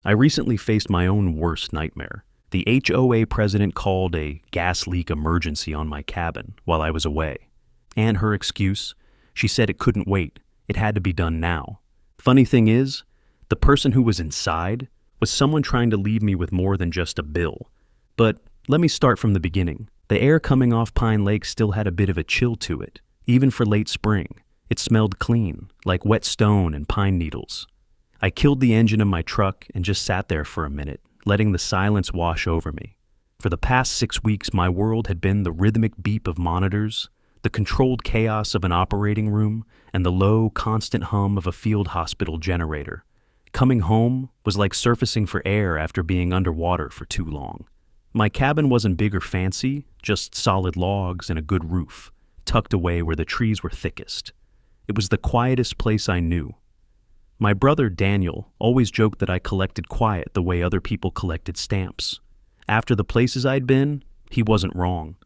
I recently faced my own worst nightmare. The HOA president called a gas leak emergency on my cabin while I was away. And her excuse? She said it couldn't wait. It had to be done now. Funny thing is, the person who was inside was someone trying to leave me with more than just a bill. But let me start from the beginning. The air coming off Pine Lake still had a bit of a chill to it, even for late spring. It smelled clean, like wet stone and pine needles. I killed the engine of my truck and just sat there for a minute, letting the silence wash over me. For the past 6 weeks, my world had been the rhythmic beep of monitors, the controlled chaos of an operating room, and the low, constant hum of a field hospital generator. Coming home was like surfacing for air after being underwater for too long. My cabin wasn't big or fancy, just solid logs and a good roof, tucked away where the trees were thickest. It was the quietest place I knew. My brother Daniel always joked that I collected quiet the way other people collected stamps. After the places I'd been, he wasn't wrong.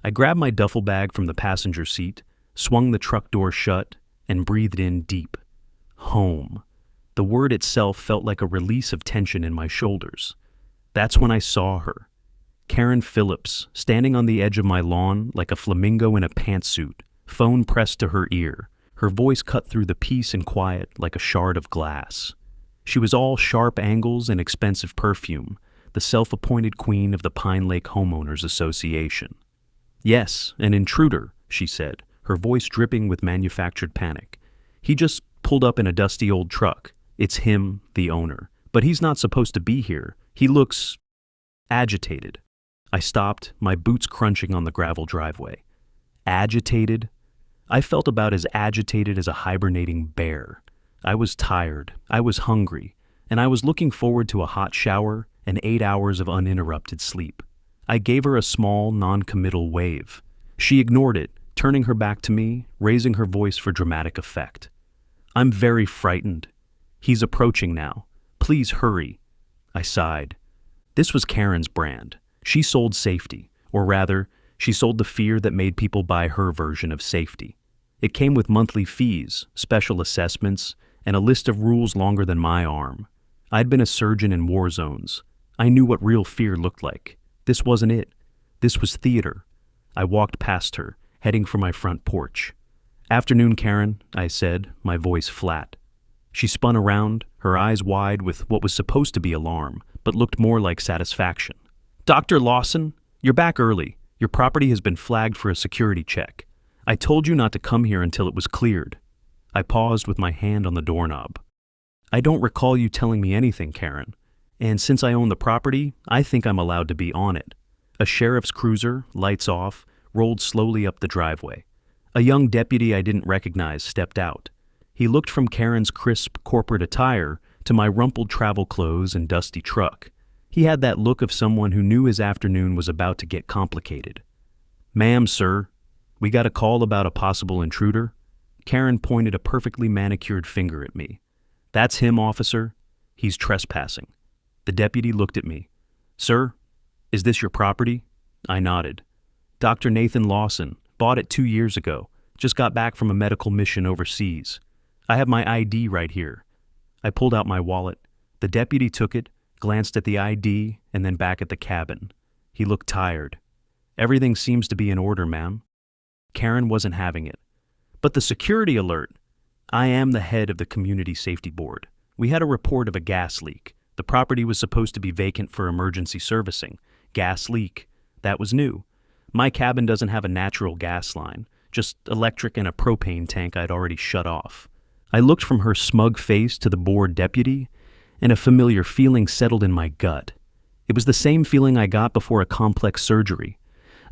I grabbed my duffel bag from the passenger seat, swung the truck door shut, and breathed in deep. Home. The word itself felt like a release of tension in my shoulders. That's when I saw her. Karen Phillips, standing on the edge of my lawn like a flamingo in a pantsuit, phone pressed to her ear, her voice cut through the peace and quiet like a shard of glass. She was all sharp angles and expensive perfume, the self-appointed queen of the Pine Lake Homeowners Association. "Yes, an intruder," she said, her voice dripping with manufactured panic. "He just pulled up in a dusty old truck. It's him, the owner. But he's not supposed to be here. He looks agitated." I stopped, my boots crunching on the gravel driveway. Agitated? I felt about as agitated as a hibernating bear. I was tired, I was hungry, and I was looking forward to a hot shower and 8 hours of uninterrupted sleep. I gave her a small, non-committal wave. She ignored it, turning her back to me, raising her voice for dramatic effect. "I'm very frightened. He's approaching now. Please hurry." I sighed. This was Karen's brand. She sold safety, or rather, she sold the fear that made people buy her version of safety. It came with monthly fees, special assessments, and a list of rules longer than my arm. I'd been a surgeon in war zones. I knew what real fear looked like. This wasn't it. This was theater. I walked past her, heading for my front porch. "Afternoon, Karen," I said, my voice flat. She spun around, her eyes wide with what was supposed to be alarm, but looked more like satisfaction. "Dr. Lawson, you're back early. Your property has been flagged for a security check. I told you not to come here until it was cleared." I paused with my hand on the doorknob. "I don't recall you telling me anything, Karen. And since I own the property, I think I'm allowed to be on it." A sheriff's cruiser, lights off, rolled slowly up the driveway. A young deputy I didn't recognize stepped out. He looked from Karen's crisp corporate attire to my rumpled travel clothes and dusty truck. He had that look of someone who knew his afternoon was about to get complicated. "Ma'am, sir, we got a call about a possible intruder." Karen pointed a perfectly manicured finger at me. "That's him, officer. He's trespassing." The deputy looked at me. "Sir, is this your property?" I nodded. "Dr. Nathan Lawson, bought it 2 years ago. Just got back from a medical mission overseas. I have my ID right here." I pulled out my wallet. The deputy took it, glanced at the ID, and then back at the cabin. He looked tired. "Everything seems to be in order, ma'am." Karen wasn't having it. "But the security alert." "I am the head of the Community Safety Board. We had a report of a gas leak. The property was supposed to be vacant for emergency servicing. Gas leak. That was new. My cabin doesn't have a natural gas line, just electric and a propane tank I'd already shut off." I looked from her smug face to the board deputy, and a familiar feeling settled in my gut. It was the same feeling I got before a complex surgery,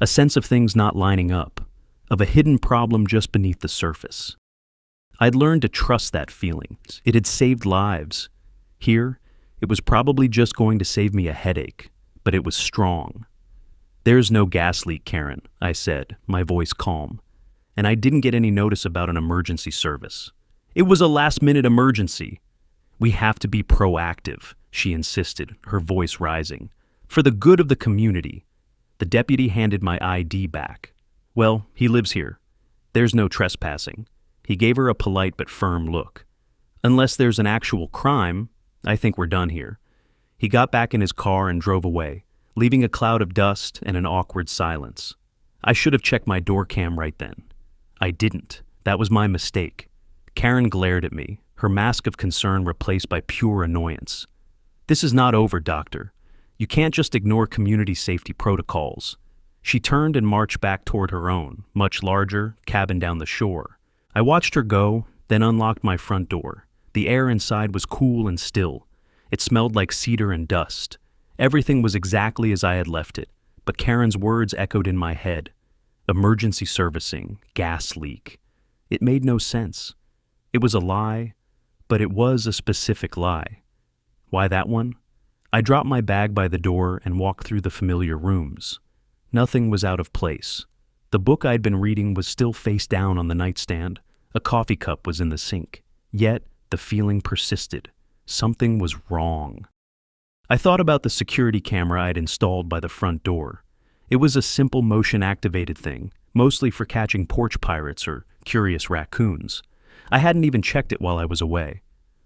a sense of things not lining up, of a hidden problem just beneath the surface. I'd learned to trust that feeling. It had saved lives. Here, it was probably just going to save me a headache, but it was strong. "There's no gas leak, Karen," I said, my voice calm. "And I didn't get any notice about an emergency service. It was a last-minute emergency." "We have to be proactive," she insisted, her voice rising. "For the good of the community." The deputy handed my ID back. "Well, he lives here. There's no trespassing." He gave her a polite but firm look. "Unless there's an actual crime, I think we're done here. He got back in his car and drove away, leaving a cloud of dust and an awkward silence. I should have checked my door cam right then. I didn't. That was my mistake. Karen glared at me, her mask of concern replaced by pure annoyance. "This is not over, doctor. You can't just ignore community safety protocols." She turned and marched back toward her own, much larger, cabin down the shore. I watched her go, then unlocked my front door. The air inside was cool and still. It smelled like cedar and dust. Everything was exactly as I had left it, but Karen's words echoed in my head. Emergency servicing, gas leak. It made no sense. It was a lie, but it was a specific lie. Why that one? I dropped my bag by the door and walked through the familiar rooms. Nothing was out of place. The book I'd been reading was still face down on the nightstand. A coffee cup was in the sink. Yet, the feeling persisted. Something was wrong. I thought about the security camera I'd installed by the front door. It was a simple motion-activated thing, mostly for catching porch pirates or curious raccoons. I hadn't even checked it while I was away.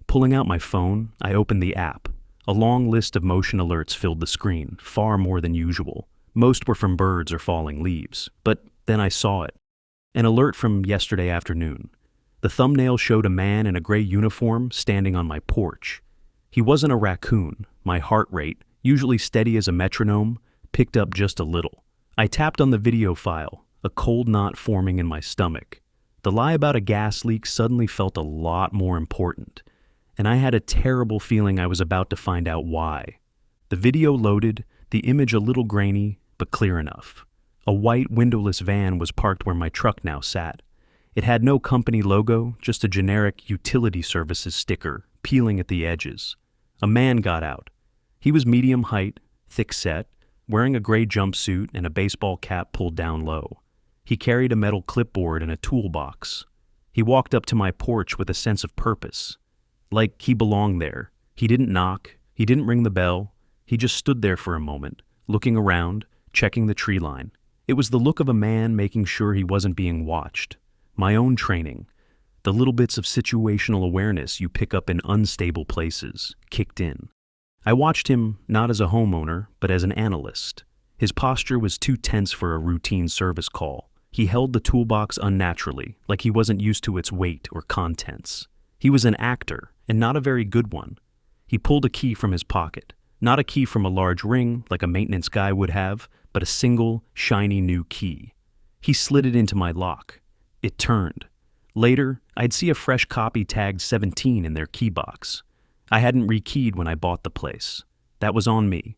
Pulling out my phone, I opened the app. A long list of motion alerts filled the screen, far more than usual. Most were from birds or falling leaves, but then I saw it. An alert from yesterday afternoon. The thumbnail showed a man in a gray uniform standing on my porch. He wasn't a raccoon. My heart rate, usually steady as a metronome, picked up just a little. I tapped on the video file, a cold knot forming in my stomach. The lie about a gas leak suddenly felt a lot more important, and I had a terrible feeling I was about to find out why. The video loaded, the image a little grainy, but clear enough. A white windowless van was parked where my truck now sat. It had no company logo, just a generic utility services sticker peeling at the edges. A man got out. He was medium height, thick-set, wearing a gray jumpsuit and a baseball cap pulled down low. He carried a metal clipboard and a toolbox. He walked up to my porch with a sense of purpose. Like he belonged there. He didn't knock. He didn't ring the bell. He just stood there for a moment, looking around, checking the tree line. It was the look of a man making sure he wasn't being watched. My own training, the little bits of situational awareness you pick up in unstable places, kicked in. I watched him not as a homeowner, but as an analyst. His posture was too tense for a routine service call. He held the toolbox unnaturally, like he wasn't used to its weight or contents. He was an actor, and not a very good one. He pulled a key from his pocket. Not a key from a large ring, like a maintenance guy would have, but a single, shiny new key. He slid it into my lock. It turned. Later, I'd see a fresh copy tagged 17 in their key box. I hadn't rekeyed when I bought the place. That was on me.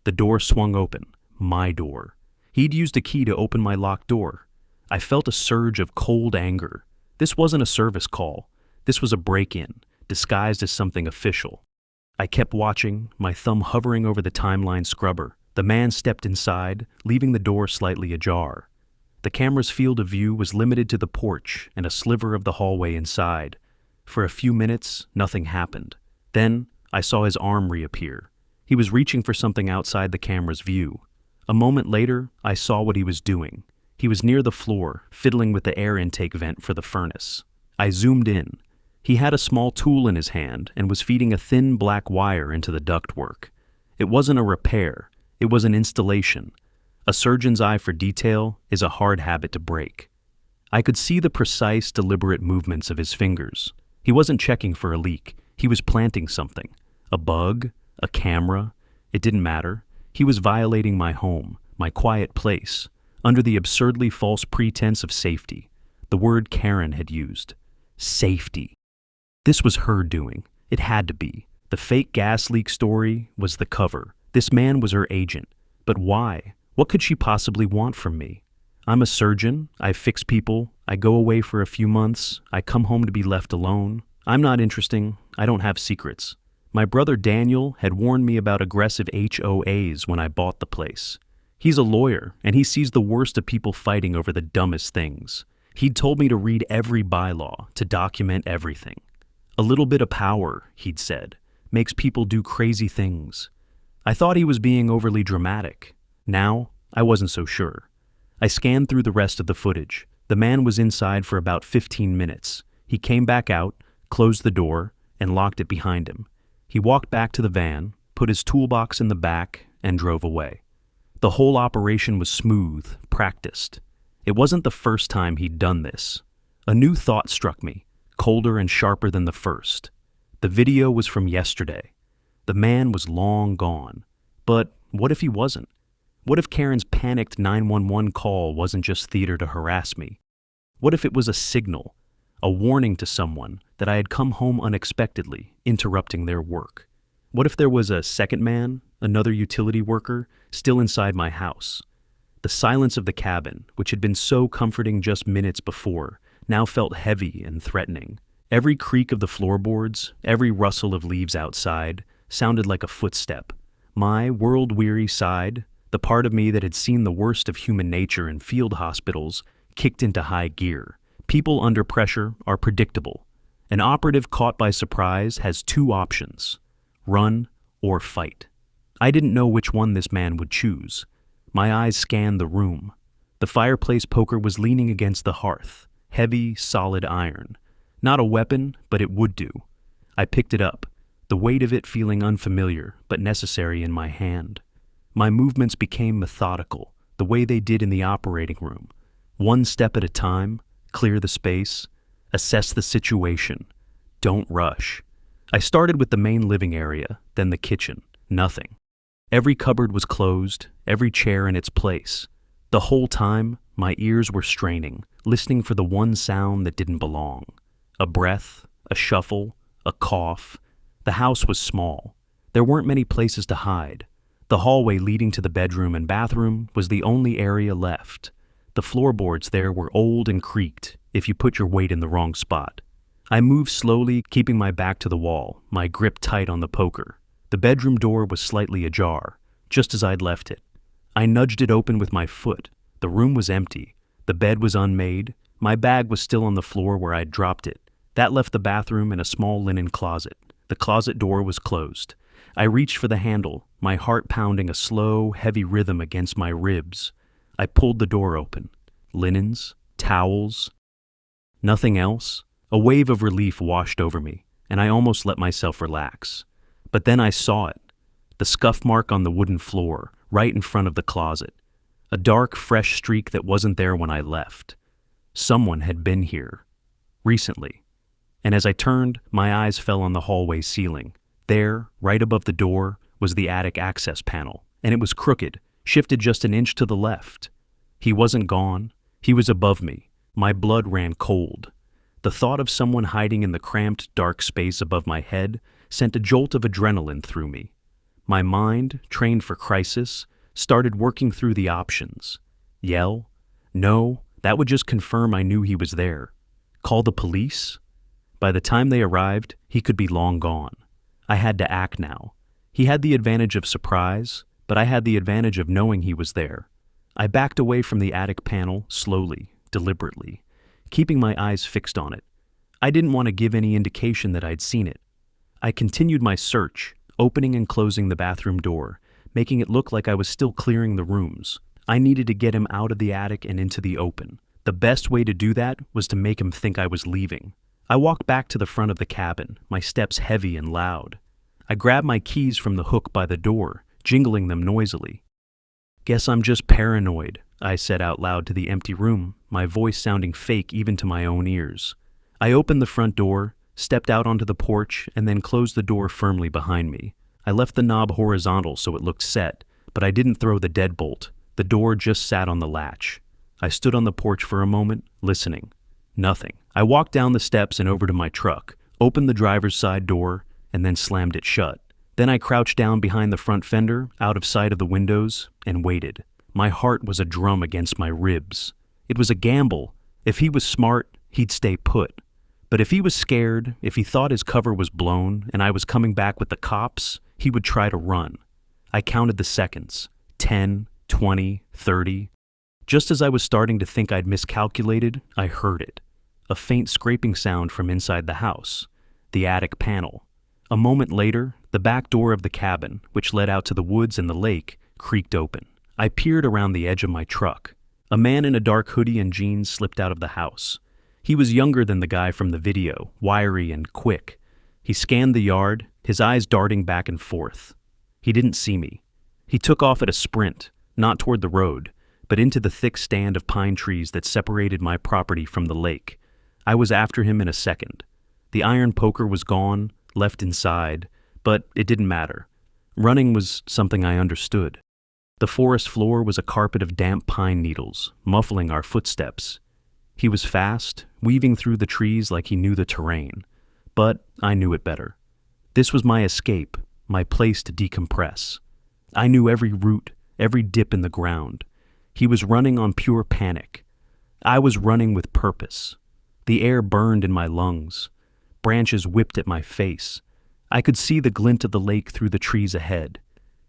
The door swung open. My door. He'd used a key to open my locked door. I felt a surge of cold anger. This wasn't a service call. This was a break-in, disguised as something official. I kept watching, my thumb hovering over the timeline scrubber. The man stepped inside, leaving the door slightly ajar. The camera's field of view was limited to the porch and a sliver of the hallway inside. For a few minutes, nothing happened. Then, I saw his arm reappear. He was reaching for something outside the camera's view. A moment later, I saw what he was doing. He was near the floor, fiddling with the air intake vent for the furnace. I zoomed in. He had a small tool in his hand and was feeding a thin black wire into the ductwork. It wasn't a repair. It was an installation. A surgeon's eye for detail is a hard habit to break. I could see the precise, deliberate movements of his fingers. He wasn't checking for a leak. He was planting something. A bug, a camera. It didn't matter. He was violating my home, my quiet place, under the absurdly false pretense of safety. The word Karen had used. Safety. This was her doing. It had to be. The fake gas leak story was the cover. This man was her agent. But why? What could she possibly want from me? I'm a surgeon. I fix people. I go away for a few months. I come home to be left alone. I'm not interesting. I don't have secrets. My brother Daniel had warned me about aggressive HOAs when I bought the place. He's a lawyer, and he sees the worst of people fighting over the dumbest things. He'd told me to read every bylaw, to document everything. A little bit of power, he'd said, makes people do crazy things. I thought he was being overly dramatic. Now, I wasn't so sure. I scanned through the rest of the footage. The man was inside for about 15 minutes. He came back out, closed the door, and locked it behind him. He walked back to the van, put his toolbox in the back, and drove away. The whole operation was smooth, practiced. It wasn't the first time he'd done this. A new thought struck me, colder and sharper than the first. The video was from yesterday. The man was long gone. But what if he wasn't? What if Karen's panicked 911 call wasn't just theater to harass me? What if it was a signal, a warning to someone that I had come home unexpectedly, interrupting their work? What if there was a second man, another utility worker, still inside my house? The silence of the cabin, which had been so comforting just minutes before, now felt heavy and threatening. Every creak of the floorboards, every rustle of leaves outside, sounded like a footstep. My world-weary side, the part of me that had seen the worst of human nature in field hospitals, kicked into high gear. People under pressure are predictable. An operative caught by surprise has two options: run or fight. I didn't know which one this man would choose. My eyes scanned the room. The fireplace poker was leaning against the hearth, heavy, solid iron. Not a weapon, but it would do. I picked it up, the weight of it feeling unfamiliar but necessary in my hand. My movements became methodical, the way they did in the operating room. One step at a time, clear the space, assess the situation. Don't rush. I started with the main living area, then the kitchen. Nothing. Every cupboard was closed, every chair in its place. The whole time, my ears were straining, listening for the one sound that didn't belong. A breath, a shuffle, a cough. The house was small. There weren't many places to hide. The hallway leading to the bedroom and bathroom was the only area left. The floorboards there were old and creaked if you put your weight in the wrong spot. I moved slowly, keeping my back to the wall, my grip tight on the poker. The bedroom door was slightly ajar, just as I'd left it. I nudged it open with my foot. The room was empty. The bed was unmade. My bag was still on the floor where I'd dropped it. That left the bathroom and a small linen closet. The closet door was closed. I reached for the handle, my heart pounding a slow, heavy rhythm against my ribs. I pulled the door open. Linens, towels, nothing else. A wave of relief washed over me, and I almost let myself relax. But then I saw it. The scuff mark on the wooden floor, right in front of the closet. A dark, fresh streak that wasn't there when I left. Someone had been here. Recently. And as I turned, my eyes fell on the hallway ceiling. There, right above the door, was the attic access panel, and it was crooked, shifted just an inch to the left. He wasn't gone. He was above me. My blood ran cold. The thought of someone hiding in the cramped, dark space above my head sent a jolt of adrenaline through me. My mind, trained for crisis, started working through the options. Yell? No, that would just confirm I knew he was there. Call the police? By the time they arrived, he could be long gone. I had to act now. He had the advantage of surprise, but I had the advantage of knowing he was there. I backed away from the attic panel, slowly, deliberately, keeping my eyes fixed on it. I didn't want to give any indication that I'd seen it. I continued my search, opening and closing the bathroom door, making it look like I was still clearing the rooms. I needed to get him out of the attic and into the open. The best way to do that was to make him think I was leaving. I walked back to the front of the cabin, my steps heavy and loud. I grabbed my keys from the hook by the door, jingling them noisily. "Guess I'm just paranoid," I said out loud to the empty room, my voice sounding fake even to my own ears. I opened the front door, stepped out onto the porch, and then closed the door firmly behind me. I left the knob horizontal so it looked set, but I didn't throw the deadbolt. The door just sat on the latch. I stood on the porch for a moment, listening. Nothing. I walked down the steps and over to my truck, opened the driver's side door, and then slammed it shut. Then I crouched down behind the front fender, out of sight of the windows, and waited. My heart was a drum against my ribs. It was a gamble. If he was smart, he'd stay put. But if he was scared, if he thought his cover was blown and I was coming back with the cops, he would try to run. I counted the seconds. 10, 20, 30. Just as I was starting to think I'd miscalculated, I heard it. A faint scraping sound from inside the house. The attic panel. A moment later, the back door of the cabin, which led out to the woods and the lake, creaked open. I peered around the edge of my truck. A man in a dark hoodie and jeans slipped out of the house. He was younger than the guy from the video, wiry and quick. He scanned the yard, his eyes darting back and forth. He didn't see me. He took off at a sprint, not toward the road, but into the thick stand of pine trees that separated my property from the lake. I was after him in a second. The iron poker was gone, left inside, but it didn't matter. Running was something I understood. The forest floor was a carpet of damp pine needles, muffling our footsteps. He was fast, weaving through the trees like he knew the terrain. But I knew it better. This was my escape, my place to decompress. I knew every root, every dip in the ground. He was running on pure panic. I was running with purpose. The air burned in my lungs. Branches whipped at my face. I could see the glint of the lake through the trees ahead.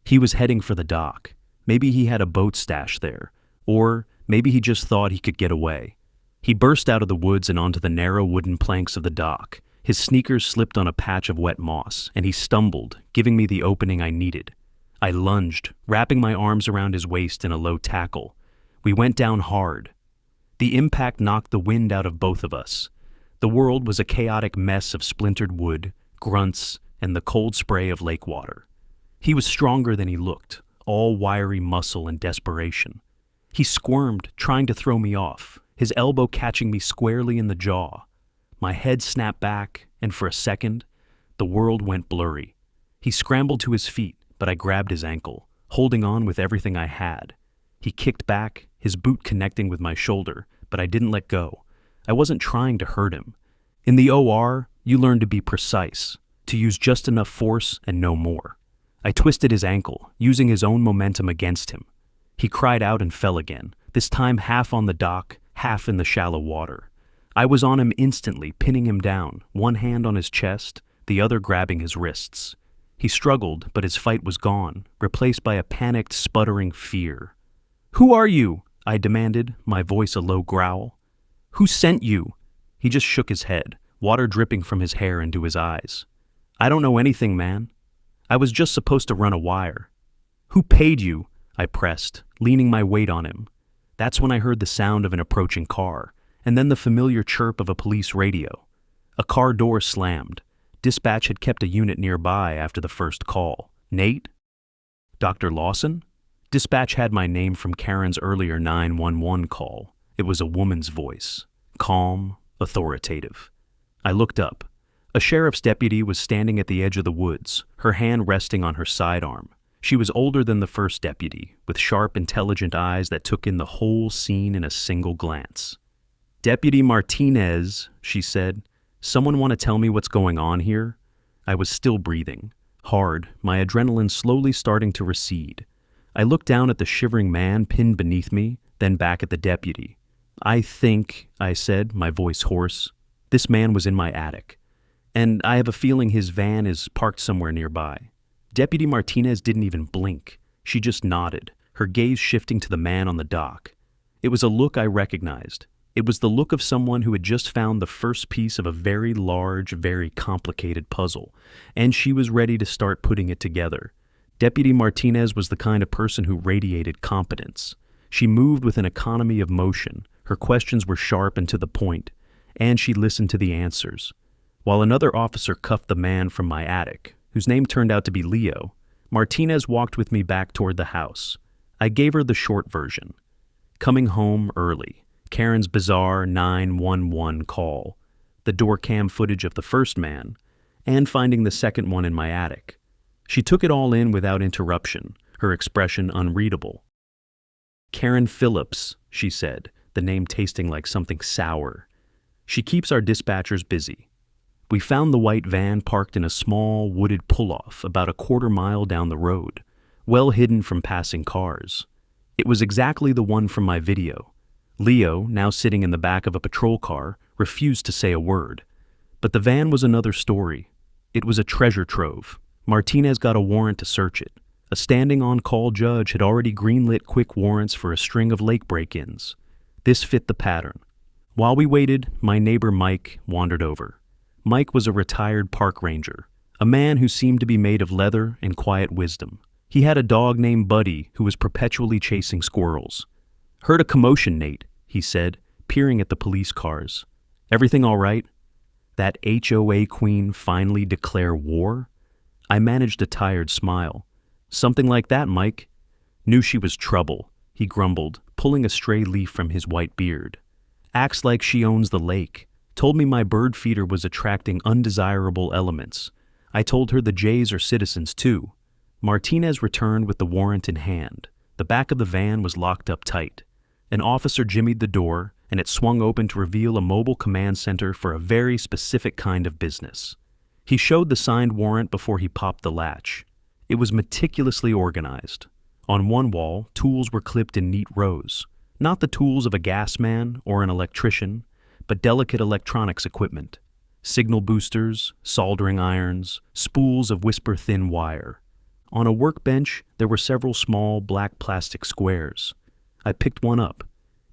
He was heading for the dock. Maybe he had a boat stashed there, or maybe he just thought he could get away. He burst out of the woods and onto the narrow wooden planks of the dock. His sneakers slipped on a patch of wet moss, and he stumbled, giving me the opening I needed. I lunged, wrapping my arms around his waist in a low tackle. We went down hard. The impact knocked the wind out of both of us. The world was a chaotic mess of splintered wood, grunts, and the cold spray of lake water. He was stronger than he looked, all wiry muscle and desperation. He squirmed, trying to throw me off, his elbow catching me squarely in the jaw. My head snapped back, and for a second, the world went blurry. He scrambled to his feet, but I grabbed his ankle, holding on with everything I had. He kicked back, his boot connecting with my shoulder, but I didn't let go. I wasn't trying to hurt him. In the OR, you learn to be precise, to use just enough force and no more. I twisted his ankle, using his own momentum against him. He cried out and fell again, this time half on the dock, half in the shallow water. I was on him instantly, pinning him down, one hand on his chest, the other grabbing his wrists. He struggled, but his fight was gone, replaced by a panicked, sputtering fear. "Who are you?" I demanded, my voice a low growl. "Who sent you?" He just shook his head, water dripping from his hair into his eyes. "I don't know anything, man. I was just supposed to run a wire." "Who paid you?" I pressed, leaning my weight on him. That's when I heard the sound of an approaching car, and then the familiar chirp of a police radio. A car door slammed. Dispatch had kept a unit nearby after the first call. "Nate? Dr. Lawson?" Dispatch had my name from Karen's earlier 911 call. It was a woman's voice, calm, authoritative. I looked up. A sheriff's deputy was standing at the edge of the woods, her hand resting on her sidearm. She was older than the first deputy, with sharp, intelligent eyes that took in the whole scene in a single glance. "Deputy Martinez," she said, "someone want to tell me what's going on here?" I was still breathing, hard, my adrenaline slowly starting to recede. I looked down at the shivering man pinned beneath me, then back at the deputy. "I think," I said, my voice hoarse, "this man was in my attic. And I have a feeling his van is parked somewhere nearby." Deputy Martinez didn't even blink. She just nodded, her gaze shifting to the man on the dock. It was a look I recognized. It was the look of someone who had just found the first piece of a very large, very complicated puzzle, and she was ready to start putting it together. Deputy Martinez was the kind of person who radiated competence. She moved with an economy of motion, her questions were sharp and to the point, and she listened to the answers. While another officer cuffed the man from my attic, whose name turned out to be Leo, Martinez walked with me back toward the house. I gave her the short version. Coming home early, Karen's bizarre 911 call, the door cam footage of the first man, and finding the second one in my attic. She took it all in without interruption, her expression unreadable. "Karen Phillips," she said, the name tasting like something sour. "She keeps our dispatchers busy. We found the white van parked in a small, wooded pull-off about a quarter-mile down the road, well hidden from passing cars. It was exactly the one from my video. Leo, now sitting in the back of a patrol car, refused to say a word. But the van was another story. It was a treasure trove. Martinez got a warrant to search it. A standing on-call judge had already greenlit quick warrants for a string of lake break-ins. This fit the pattern. While we waited, my neighbor Mike wandered over. Mike was a retired park ranger, a man who seemed to be made of leather and quiet wisdom. He had a dog named Buddy who was perpetually chasing squirrels. "Heard a commotion, Nate," he said, peering at the police cars. "Everything all right? That HOA queen finally declare war?" I managed a tired smile. Something like that, Mike. Knew she was trouble, he grumbled, pulling a stray leaf from his white beard. Acts like she owns the lake. Told me my bird feeder was attracting undesirable elements. I told her the jays are citizens too. Martinez returned with the warrant in hand. The back of the van was locked up tight. An officer jimmied the door, and it swung open to reveal a mobile command center for a very specific kind of business. He showed the signed warrant before he popped the latch. It was meticulously organized. On one wall, tools were clipped in neat rows. Not the tools of a gas man or an electrician, but delicate electronics equipment. Signal boosters, soldering irons, spools of whisper-thin wire. On a workbench, there were several small black plastic squares. I picked one up.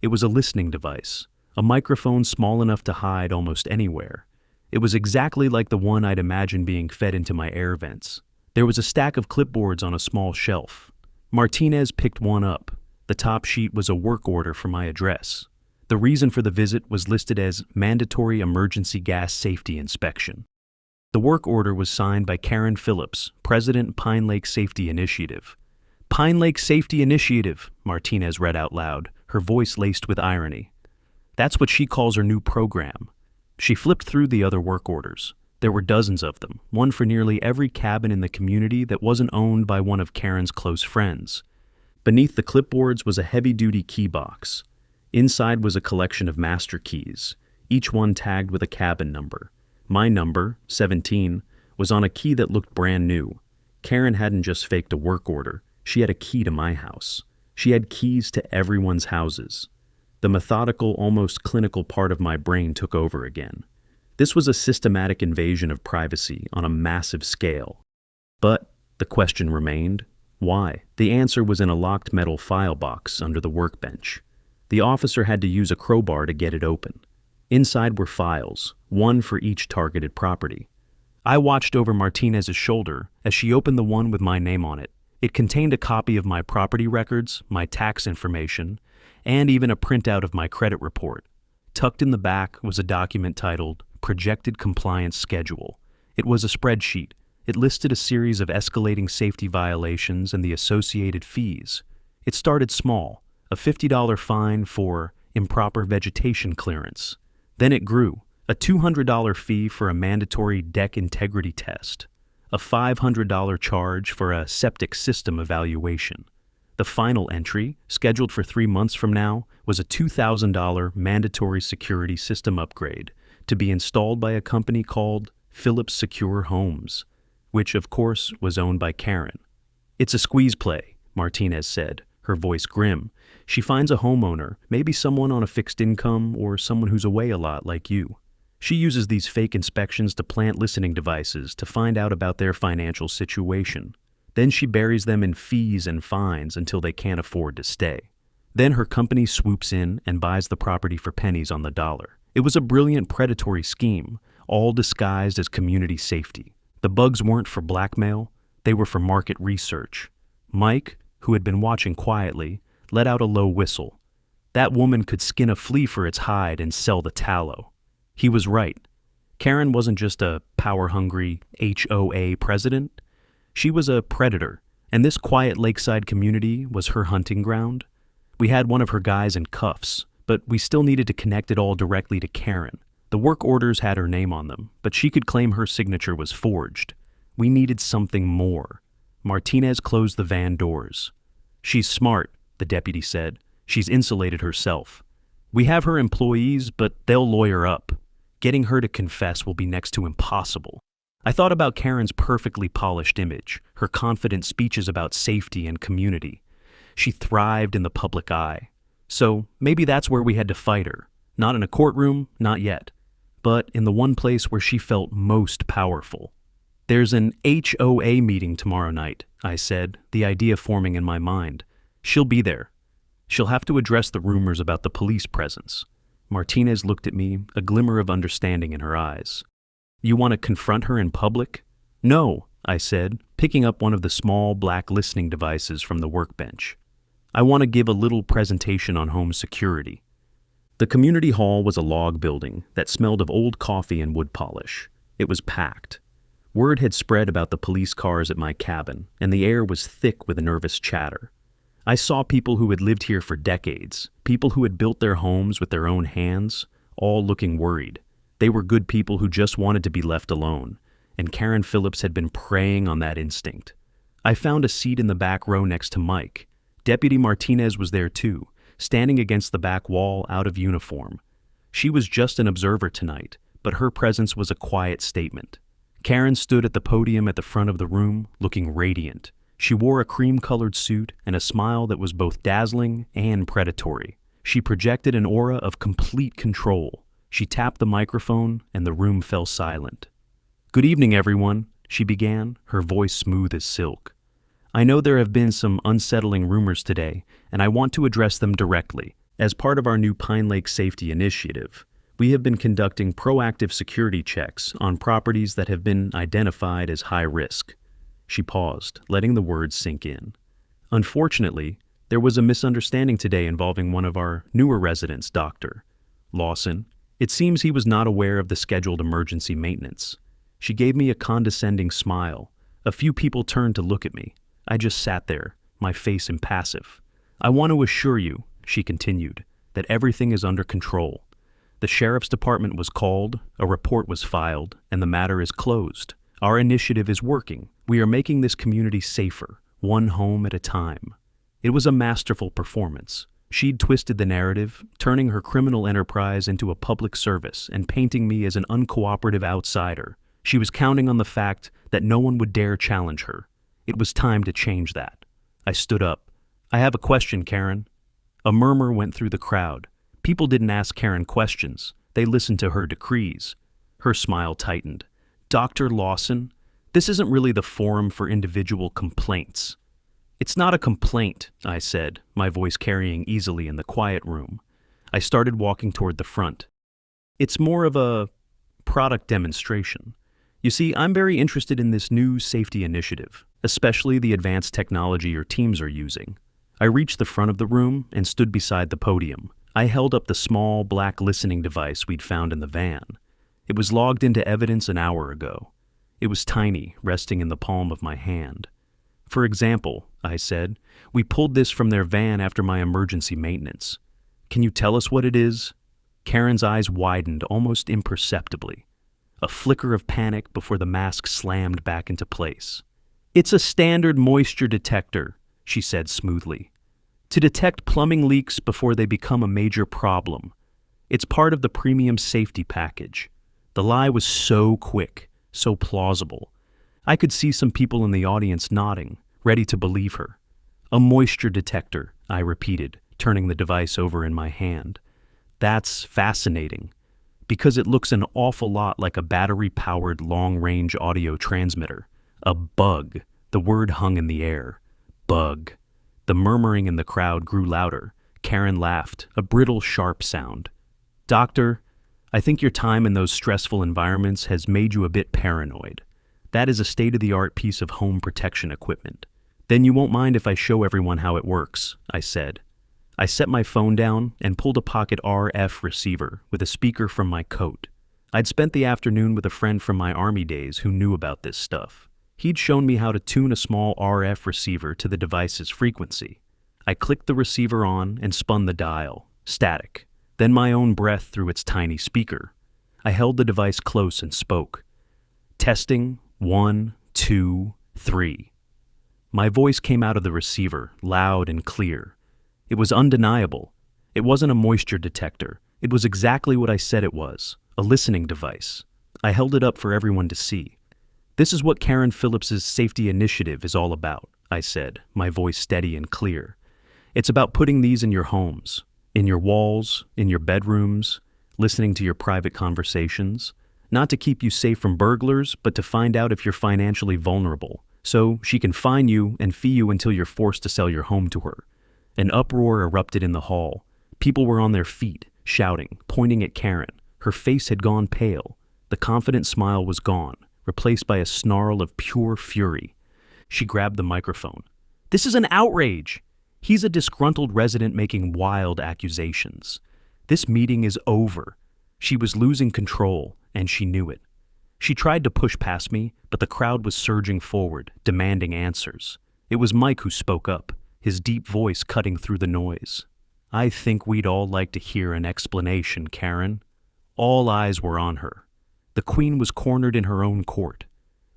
It was a listening device, a microphone small enough to hide almost anywhere. It was exactly like the one I'd imagined being fed into my air vents. There was a stack of clipboards on a small shelf. Martinez picked one up. The top sheet was a work order for my address. The reason for the visit was listed as mandatory emergency gas safety inspection. The work order was signed by Karen Phillips, President, Pine Lake Safety Initiative. Pine Lake Safety Initiative, Martinez read out loud, her voice laced with irony. That's what she calls her new program. She flipped through the other work orders. There were dozens of them, one for nearly every cabin in the community that wasn't owned by one of Karen's close friends. Beneath the clipboards was a heavy-duty key box. Inside was a collection of master keys, each one tagged with a cabin number. My number, 17, was on a key that looked brand new. Karen hadn't just faked a work order. She had a key to my house. She had keys to everyone's houses. The methodical, almost clinical part of my brain took over again. This was a systematic invasion of privacy on a massive scale. But the question remained, why? The answer was in a locked metal file box under the workbench. The officer had to use a crowbar to get it open. Inside were files, one for each targeted property. I watched over Martinez's shoulder as she opened the one with my name on it. It contained a copy of my property records, my tax information, and even a printout of my credit report. Tucked in the back was a document titled Projected Compliance Schedule. It was a spreadsheet. It listed a series of escalating safety violations and the associated fees. It started small, a $50 fine for improper vegetation clearance. Then it grew, a $200 fee for a mandatory deck integrity test, a $500 charge for a septic system evaluation. The final entry, scheduled for 3 months from now, was a $2,000 mandatory security system upgrade to be installed by a company called Phillips Secure Homes, which, of course, was owned by Karen. It's a squeeze play, Martinez said, her voice grim. She finds a homeowner, maybe someone on a fixed income or someone who's away a lot like you. She uses these fake inspections to plant listening devices to find out about their financial situation. Then she buries them in fees and fines until they can't afford to stay. Then her company swoops in and buys the property for pennies on the dollar. It was a brilliant predatory scheme, all disguised as community safety. The bugs weren't for blackmail, they were for market research. Mike, who had been watching quietly, let out a low whistle. That woman could skin a flea for its hide and sell the tallow. He was right. Karen wasn't just a power-hungry HOA president. She was a predator, and this quiet lakeside community was her hunting ground. We had one of her guys in cuffs, but we still needed to connect it all directly to Karen. The work orders had her name on them, but she could claim her signature was forged. We needed something more. Martinez closed the van doors. She's smart, the deputy said. She's insulated herself. We have her employees, but they'll lawyer up. Getting her to confess will be next to impossible. I thought about Karen's perfectly polished image, her confident speeches about safety and community. She thrived in the public eye. So maybe that's where we had to fight her. Not in a courtroom, not yet. But in the one place where she felt most powerful. There's an HOA meeting tomorrow night, I said, the idea forming in my mind. She'll be there. She'll have to address the rumors about the police presence. Martinez looked at me, a glimmer of understanding in her eyes. You want to confront her in public? No, I said, picking up one of the small black listening devices from the workbench. I want to give a little presentation on home security. The community hall was a log building that smelled of old coffee and wood polish. It was packed. Word had spread about the police cars at my cabin, and the air was thick with nervous chatter. I saw people who had lived here for decades, people who had built their homes with their own hands, all looking worried. They were good people who just wanted to be left alone, and Karen Phillips had been preying on that instinct. I found a seat in the back row next to Mike. Deputy Martinez was there too, standing against the back wall out of uniform. She was just an observer tonight, but her presence was a quiet statement. Karen stood at the podium at the front of the room, looking radiant. She wore a cream-colored suit and a smile that was both dazzling and predatory. She projected an aura of complete control. She tapped the microphone, and the room fell silent. "Good evening, everyone," she began, her voice smooth as silk. "I know there have been some unsettling rumors today, and I want to address them directly. As part of our new Pine Lake Safety Initiative, we have been conducting proactive security checks on properties that have been identified as high risk." She paused, letting the words sink in. "Unfortunately, there was a misunderstanding today involving one of our newer residents, Dr. Lawson. It seems he was not aware of the scheduled emergency maintenance." She gave me a condescending smile. A few people turned to look at me. I just sat there, my face impassive. "I want to assure you," she continued, "that everything is under control. The sheriff's department was called, a report was filed, and the matter is closed. Our initiative is working. We are making this community safer, one home at a time." It was a masterful performance. She'd twisted the narrative, turning her criminal enterprise into a public service and painting me as an uncooperative outsider. She was counting on the fact that no one would dare challenge her. It was time to change that. I stood up. "I have a question, Karen." A murmur went through the crowd. People didn't ask Karen questions. They listened to her decrees. Her smile tightened. "Dr. Lawson, this isn't really the forum for individual complaints." "It's not a complaint," I said, my voice carrying easily in the quiet room. I started walking toward the front. "It's more of a product demonstration. You see, I'm very interested in this new safety initiative, especially the advanced technology your teams are using." I reached the front of the room and stood beside the podium. I held up the small, black listening device we'd found in the van. It was logged into evidence an hour ago. It was tiny, resting in the palm of my hand. "For example," I said, "we pulled this from their van after my emergency maintenance. Can you tell us what it is?" Karen's eyes widened almost imperceptibly. A flicker of panic before the mask slammed back into place. "It's a standard moisture detector," she said smoothly, "to detect plumbing leaks before they become a major problem. It's part of the premium safety package." The lie was so quick, so plausible. I could see some people in the audience nodding, ready to believe her. "A moisture detector," I repeated, turning the device over in my hand. "That's fascinating, because it looks an awful lot like a battery-powered long-range audio transmitter. A bug." The word hung in the air. Bug. The murmuring in the crowd grew louder. Karen laughed, a brittle, sharp sound. "Doctor, I think your time in those stressful environments has made you a bit paranoid. That is a state-of-the-art piece of home protection equipment. Then you won't mind if I show everyone how it works," I said. I set my phone down and pulled a pocket RF receiver with a speaker from my coat. I'd spent the afternoon with a friend from my Army days who knew about this stuff. He'd shown me how to tune a small RF receiver to the device's frequency. I clicked the receiver on and spun the dial, static, then my own breath through its tiny speaker. I held the device close and spoke. "Testing, 1, 2, 3. My voice came out of the receiver, loud and clear. It was undeniable. It wasn't a moisture detector. It was exactly what I said it was, a listening device. I held it up for everyone to see. "This is what Karen Phillips's safety initiative is all about," I said, my voice steady and clear. "It's about putting these in your homes, in your walls, in your bedrooms, listening to your private conversations, not to keep you safe from burglars, but to find out if you're financially vulnerable, so she can fine you and fee you until you're forced to sell your home to her." An uproar erupted in the hall. People were on their feet, shouting, pointing at Karen. Her face had gone pale. The confident smile was gone, replaced by a snarl of pure fury. She grabbed the microphone. "This is an outrage! He's a disgruntled resident making wild accusations. This meeting is over." She was losing control, and she knew it. She tried to push past me, but the crowd was surging forward, demanding answers. It was Mike who spoke up, his deep voice cutting through the noise. "I think we'd all like to hear an explanation, Karen." All eyes were on her. The Queen was cornered in her own court.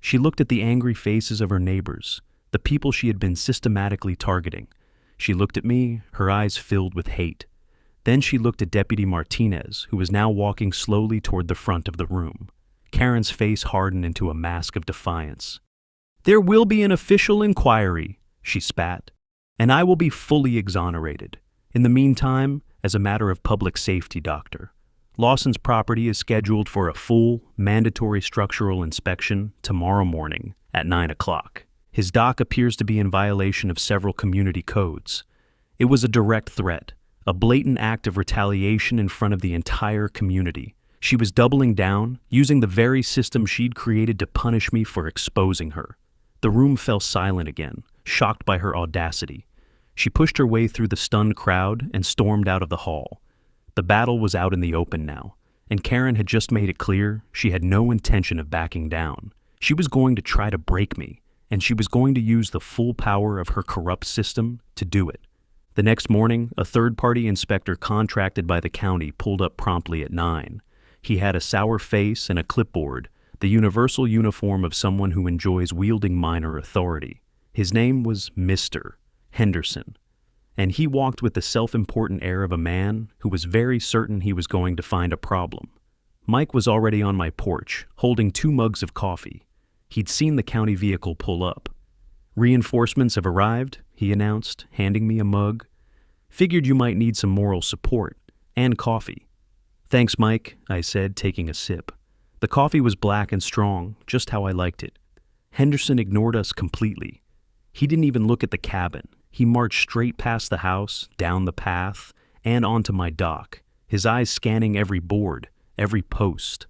She looked at the angry faces of her neighbors, the people she had been systematically targeting. She looked at me, her eyes filled with hate. Then she looked at Deputy Martinez, who was now walking slowly toward the front of the room. Karen's face hardened into a mask of defiance. "There will be an official inquiry," she spat, "and I will be fully exonerated. In the meantime, as a matter of public safety, Doctor, Lawson's property is scheduled for a full, mandatory structural inspection tomorrow morning at 9 o'clock. His dock appears to be in violation of several community codes. It was a direct threat, a blatant act of retaliation in front of the entire community. She was doubling down, using the very system she'd created to punish me for exposing her." The room fell silent again, shocked by her audacity. She pushed her way through the stunned crowd and stormed out of the hall. The battle was out in the open now, and Karen had just made it clear she had no intention of backing down. She was going to try to break me, and she was going to use the full power of her corrupt system to do it. The next morning, a third-party inspector contracted by the county pulled up promptly at 9. He had a sour face and a clipboard, the universal uniform of someone who enjoys wielding minor authority. His name was Mr. Henderson, and he walked with the self-important air of a man who was very certain he was going to find a problem. Mike was already on my porch, holding 2 mugs of coffee. He'd seen the county vehicle pull up. "Reinforcements have arrived," he announced, handing me a mug. "Figured you might need some moral support, and coffee." "Thanks, Mike," I said, taking a sip. The coffee was black and strong, just how I liked it. Henderson ignored us completely. He didn't even look at the cabin. He marched straight past the house, down the path, and onto my dock, his eyes scanning every board, every post.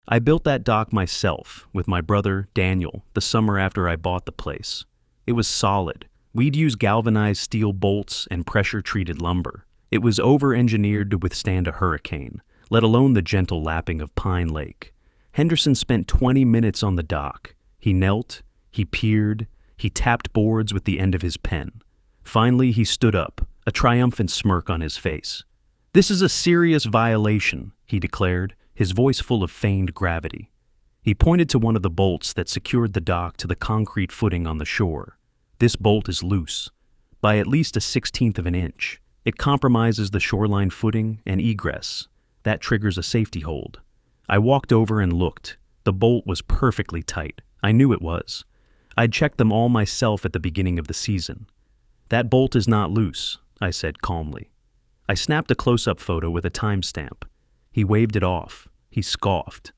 I built that dock myself, with my brother, Daniel, the summer after I bought the place. It was solid. We'd used galvanized steel bolts and pressure-treated lumber. It was over-engineered to withstand a hurricane, let alone the gentle lapping of Pine Lake. Henderson spent 20 minutes on the dock. He knelt, he peered, he tapped boards with the end of his pen. Finally, he stood up, a triumphant smirk on his face. "This is a serious violation," he declared, his voice full of feigned gravity. He pointed to one of the bolts that secured the dock to the concrete footing on the shore. "This bolt is loose, by at least a 1/16 of an inch. It compromises the shoreline footing and egress. That triggers a safety hold." I walked over and looked. The bolt was perfectly tight. I knew it was. I'd checked them all myself at the beginning of the season. "That bolt is not loose," I said calmly. I snapped a close-up photo with a timestamp. He waved it off. He scoffed.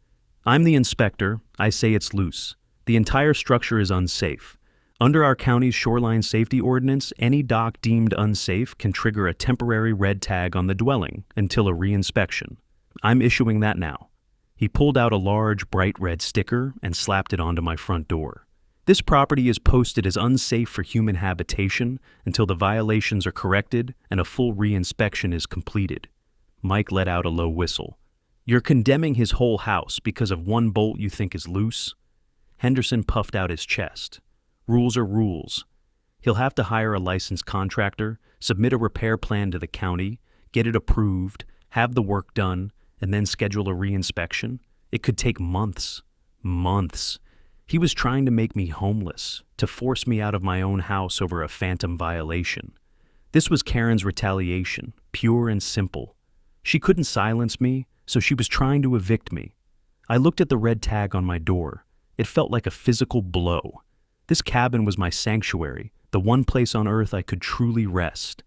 "I'm the inspector. I say it's loose. The entire structure is unsafe. Under our county's shoreline safety ordinance, any dock deemed unsafe can trigger a temporary red tag on the dwelling until a reinspection. I'm issuing that now." He pulled out a large, bright red sticker and slapped it onto my front door. "This property is posted as unsafe for human habitation until the violations are corrected and a full reinspection is completed." Mike let out a low whistle. "You're condemning his whole house because of one bolt you think is loose?" Henderson puffed out his chest. "Rules are rules. He'll have to hire a licensed contractor, submit a repair plan to the county, get it approved, have the work done, and then schedule a reinspection. It could take months. Months. He was trying to make me homeless, to force me out of my own house over a phantom violation. This was Karen's retaliation, pure and simple. She couldn't silence me, so she was trying to evict me. I looked at the red tag on my door. It felt like a physical blow. This cabin was my sanctuary, the one place on earth I could truly rest,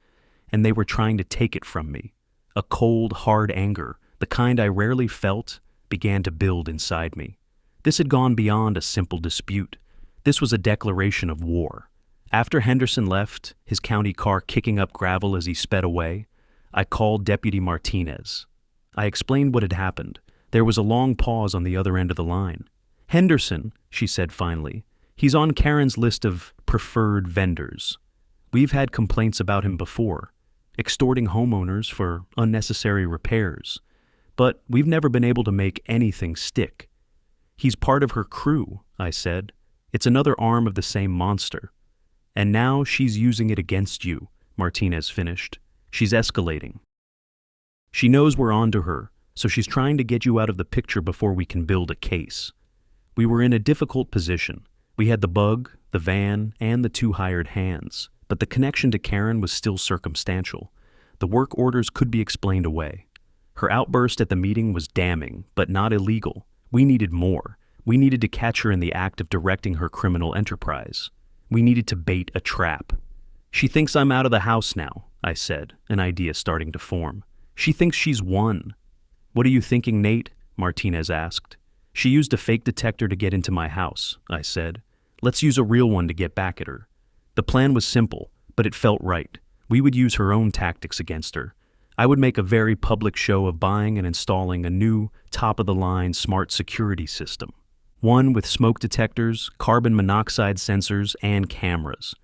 and they were trying to take it from me. A cold, hard anger, the kind I rarely felt, began to build inside me. This had gone beyond a simple dispute. This was a declaration of war. After Henderson left, his county car kicking up gravel as he sped away, I called Deputy Martinez. I explained what had happened. There was a long pause on the other end of the line. "Henderson," she said finally, "he's on Karen's list of preferred vendors. We've had complaints about him before, extorting homeowners for unnecessary repairs, but we've never been able to make anything stick. He's part of her crew, I said. It's another arm of the same monster. And now she's using it against you, Martinez finished. She's escalating. She knows we're onto her, so she's trying to get you out of the picture before we can build a case. We were in a difficult position. We had the bug, the van, and the 2 hired hands, but the connection to Karen was still circumstantial. The work orders could be explained away. Her outburst at the meeting was damning, but not illegal. We needed more. We needed to catch her in the act of directing her criminal enterprise. We needed to bait a trap. She thinks I'm out of the house now, I said, an idea starting to form. She thinks she's won. What are you thinking, Nate? Martinez asked. She used a fake detector to get into my house, I said. Let's use a real one to get back at her. The plan was simple, but it felt right. We would use her own tactics against her. I would make a very public show of buying and installing a new, top-of-the-line smart security system. One with smoke detectors, carbon monoxide sensors, and cameras.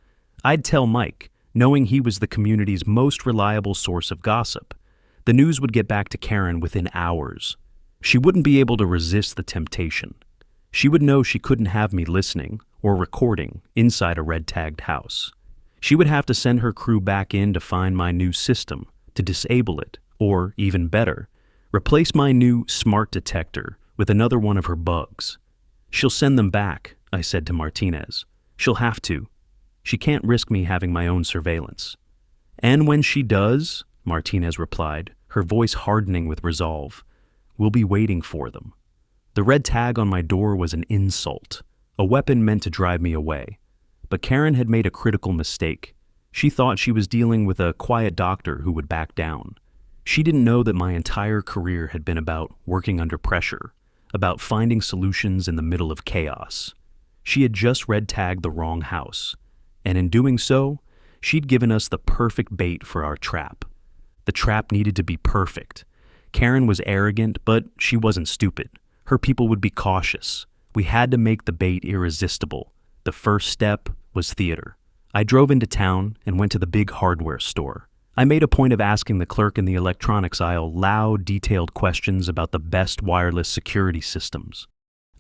I'd tell Mike, knowing he was the community's most reliable source of gossip. The news would get back to Karen within hours. She wouldn't be able to resist the temptation. She would know she couldn't have me listening or recording inside a red-tagged house. She would have to send her crew back in to find my new system, to disable it, or, even better, replace my new smart detector with another one of her bugs. She'll send them back, I said to Martinez. She'll have to. She can't risk me having my own surveillance. And when she does, Martinez replied, her voice hardening with resolve, we'll be waiting for them. The red tag on my door was an insult, a weapon meant to drive me away. But Karen had made a critical mistake. She thought she was dealing with a quiet doctor who would back down. She didn't know that my entire career had been about working under pressure, about finding solutions in the middle of chaos. She had just red-tagged the wrong house, and in doing so, she'd given us the perfect bait for our trap. The trap needed to be perfect. Karen was arrogant, but she wasn't stupid. Her people would be cautious. We had to make the bait irresistible. The first step was theater. I drove into town and went to the big hardware store. I made a point of asking the clerk in the electronics aisle loud, detailed questions about the best wireless security systems.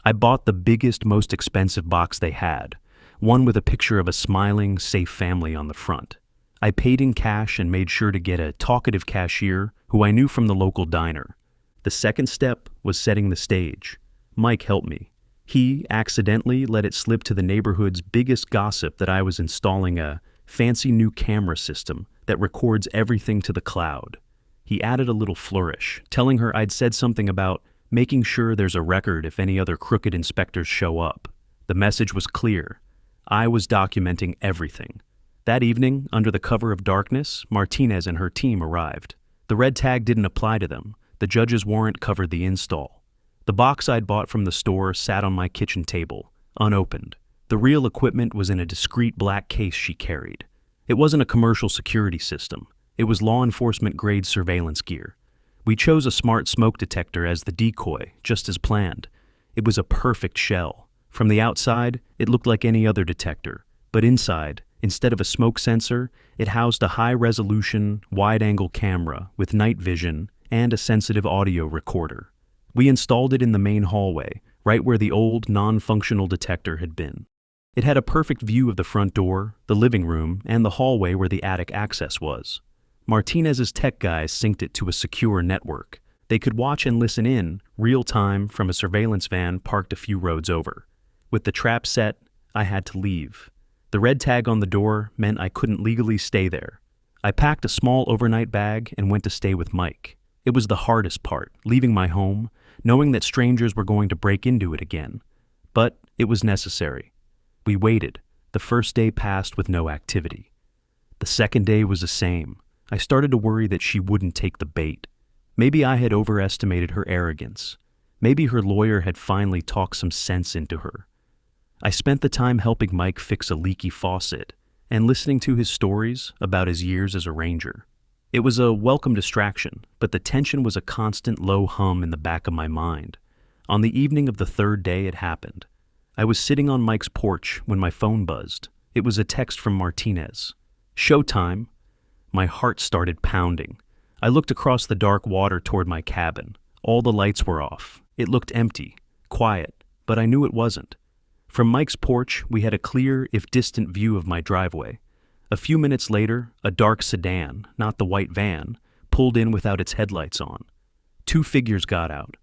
I bought the biggest, most expensive box they had, one with a picture of a smiling, safe family on the front. I paid in cash and made sure to get a talkative cashier who I knew from the local diner. The second step was setting the stage. Mike helped me. He accidentally let it slip to the neighborhood's biggest gossip that I was installing a fancy new camera system that records everything to the cloud. He added a little flourish, telling her I'd said something about making sure there's a record if any other crooked inspectors show up. The message was clear. I was documenting everything. That evening, under the cover of darkness, Martinez and her team arrived. The red tag didn't apply to them. The judge's warrant covered the install. The box I'd bought from the store sat on my kitchen table, unopened. The real equipment was in a discreet black case she carried. It wasn't a commercial security system. It was law enforcement-grade surveillance gear. We chose a smart smoke detector as the decoy, just as planned. It was a perfect shell. From the outside, it looked like any other detector, but inside, instead of a smoke sensor, it housed a high-resolution, wide-angle camera with night vision and a sensitive audio recorder. We installed it in the main hallway, right where the old, non-functional detector had been. It had a perfect view of the front door, the living room, and the hallway where the attic access was. Martinez's tech guys synced it to a secure network. They could watch and listen in, real-time, from a surveillance van parked a few roads over. With the trap set, I had to leave. The red tag on the door meant I couldn't legally stay there. I packed a small overnight bag and went to stay with Mike. It was the hardest part, leaving my home, knowing that strangers were going to break into it again. But it was necessary. We waited. The first day passed with no activity. The second day was the same. I started to worry that she wouldn't take the bait. Maybe I had overestimated her arrogance. Maybe her lawyer had finally talked some sense into her. I spent the time helping Mike fix a leaky faucet and listening to his stories about his years as a ranger. It was a welcome distraction, but the tension was a constant low hum in the back of my mind. On the evening of the third day it happened. I was sitting on Mike's porch when my phone buzzed. It was a text from Martinez. "Showtime." My heart started pounding. I looked across the dark water toward my cabin. All the lights were off. It looked empty, quiet, but I knew it wasn't. From Mike's porch, we had a clear, if distant, view of my driveway. A few minutes later, a dark sedan, not the white van, pulled in without its headlights on. 2 figures got out.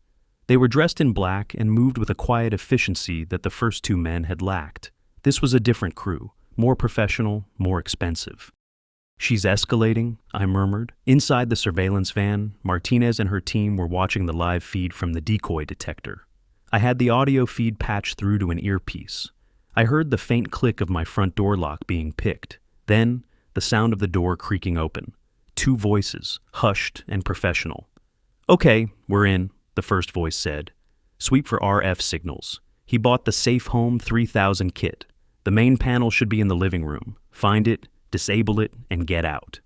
They were dressed in black and moved with a quiet efficiency that the first 2 men had lacked. This was a different crew, more professional, more expensive. "She's escalating," I murmured. Inside the surveillance van, Martinez and her team were watching the live feed from the decoy detector. I had the audio feed patched through to an earpiece. I heard the faint click of my front door lock being picked. Then, the sound of the door creaking open. 2 voices, hushed and professional. "Okay, we're in," the first voice said. "Sweep for RF signals. He bought the Safe Home 3000 kit. The main panel should be in the living room. Find it, disable it, and get out."